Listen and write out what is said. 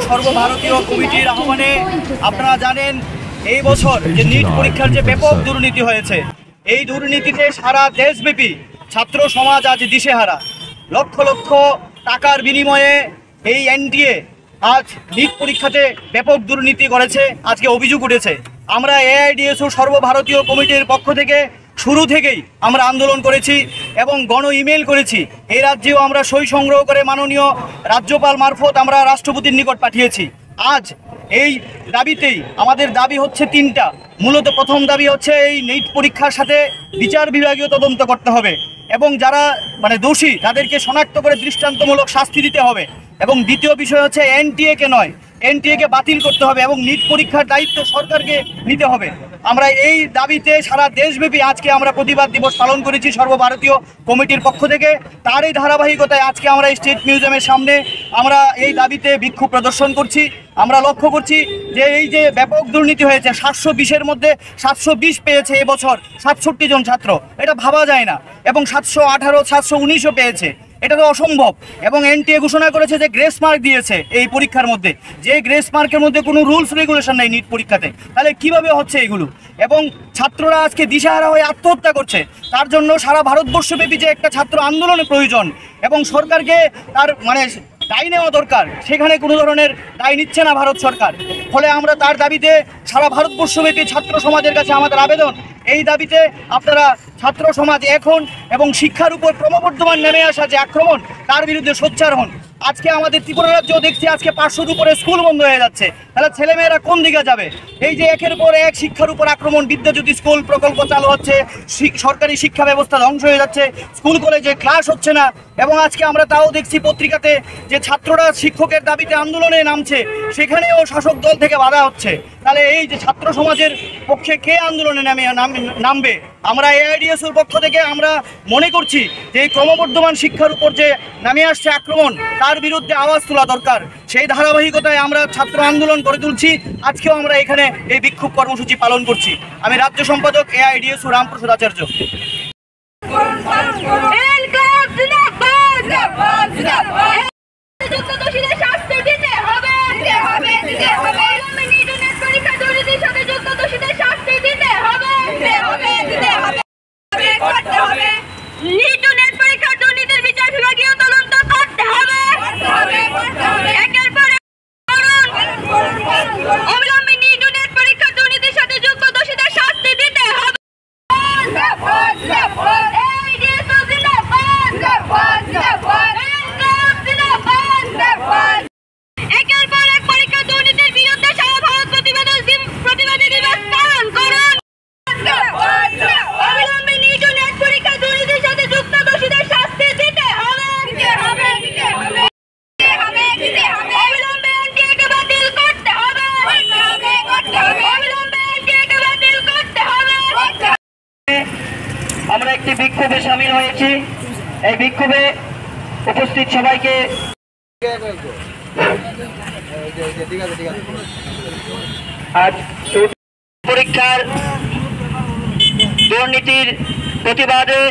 সর্বভারতীয় কমিটির আহ্বানে আপনারা জানেন এই বছর যে নিট পরীক্ষার যে ব্যাপক দুর্নীতি হয়েছে, এই দুর্নীতিতে সারা দেশব্যাপী ছাত্র সমাজ আজ দিশেহারা। লক্ষ লক্ষ টাকার বিনিময়ে এই এনটিএ আজ নিট পরীক্ষাতে ব্যাপক দুর্নীতি করেছে, আজকে অভিযোগ উঠেছে। আমরা এআইডিএসও সর্বভারতীয় কমিটির পক্ষ থেকে শুরু থেকেই আমরা আন্দোলন করেছি এবং গণ ইমেল করেছি। এই রাজ্যেও আমরা সই সংগ্রহ করে মাননীয় রাজ্যপাল মারফত আমরা রাষ্ট্রপতির নিকট পাঠিয়েছি। আজ এই দাবিতেই আমাদের দাবি হচ্ছে তিনটা। মূলত প্রথম দাবি হচ্ছে এই নিট পরীক্ষার সাথে বিচার বিভাগীয় তদন্ত করতে হবে এবং যারা দোষী তাদেরকে শনাক্ত করে দৃষ্টান্তমূলক শাস্তি দিতে হবে। এবং দ্বিতীয় বিষয় হচ্ছে এনটিএকে নয়, এনটিএকে বাতিল করতে হবে এবং নিট পরীক্ষার দায়িত্ব সরকারকে নিতে হবে। আমরা এই দাবিতে সারা দেশব্যাপী আজকে আমরা প্রতিবাদ দিবস পালন করেছি সর্বভারতীয় কমিটির পক্ষ থেকে। তারই ধারাবাহিকতায় আজকে আমরা স্টেট মিউজিয়ামের সামনে আমরা এই দাবিতে বিক্ষোভ প্রদর্শন করছি। আমরা লক্ষ্য করছি যে এই যে ব্যাপক দুর্নীতি হয়েছে, 720-এর মধ্যে 720 পেয়েছে এবছর 67 জন ছাত্র, এটা ভাবা যায় না। এবং 718, 719ও পেয়েছে, এটা তো অসম্ভব। এবং এনটিএ ঘোষণা করেছে যে গ্রেস মার্ক দিয়েছে এই পরীক্ষার মধ্যে, যে গ্রেস মার্কের মধ্যে কোনো রুলস রেগুলেশন নেই নিট পরীক্ষাতে। তাহলে কিভাবে হচ্ছে এগুলো? এবং ছাত্ররা আজকে দিশাহারা হয়ে আত্মহত্যা করছে। তার জন্য সারা ভারতবর্ষব্যাপী যে একটা ছাত্র আন্দোলনের প্রয়োজন এবং সরকারকে তার দায় নেওয়া দরকার, সেখানে কোনো ধরনের দায় নিচ্ছে না ভারত সরকার। ফলে আমরা তার দাবিতে সারা ভারতবর্ষব্যাপী ছাত্র সমাজের কাছে আমাদের আবেদন, এই দাবিতে আপনারা ছাত্র সমাজ এখন এবং শিক্ষার উপর ক্রমবর্ধমান নেমে আসা যে আক্রমণ, তার বিরুদ্ধে সোচ্চার হন। আজকে আমাদের ত্রিপুরা রাজ্যেও দেখছি আজকে 500-র উপরে স্কুল বন্ধ হয়ে যাচ্ছে। তাহলে ছেলেমেয়েরা কোন দিকে যাবে? এই যে একের পর এক শিক্ষার উপর আক্রমণ, বিদ্যাজ্যোতি স্কুল প্রকল্প চালু হচ্ছে, সরকারি শিক্ষা ব্যবস্থা ধ্বংস হয়ে যাচ্ছে, স্কুল কলেজে ক্লাস হচ্ছে না। এবং আজকে আমরা তাও দেখছি পত্রিকাতে যে ছাত্ররা শিক্ষকের দাবিতে আন্দোলনে নামছে, সেখানেও শাসক দল থেকে বাধা হচ্ছে। তাহলে এই যে ছাত্র সমাজের পক্ষে কে আন্দোলনে নামবে? আমরা এআইডিএসের পক্ষ থেকে আমরা মনে করছি যে এই ক্রমবর্ধমান শিক্ষার উপর যে নামে আসছে আক্রমণ, তার বিরুদ্ধে আওয়াজ তোলা দরকার। সেই ধারাবাহিকতায় আমরা ছাত্র আন্দোলন করে তুলছি। আজকেও আমরা এখানে এই বিক্ষোভ কর্মসূচি পালন করছি। আমি রাজ্য সম্পাদক এআইডিএসও রামপ্রসাদ আচার্য। আমরা একটি বিক্ষোভে সামিল হয়েছি। এই বিক্ষোভে উপস্থিত সবাইকে আজ পরীক্ষার দুর্নীতির প্রতিবাদে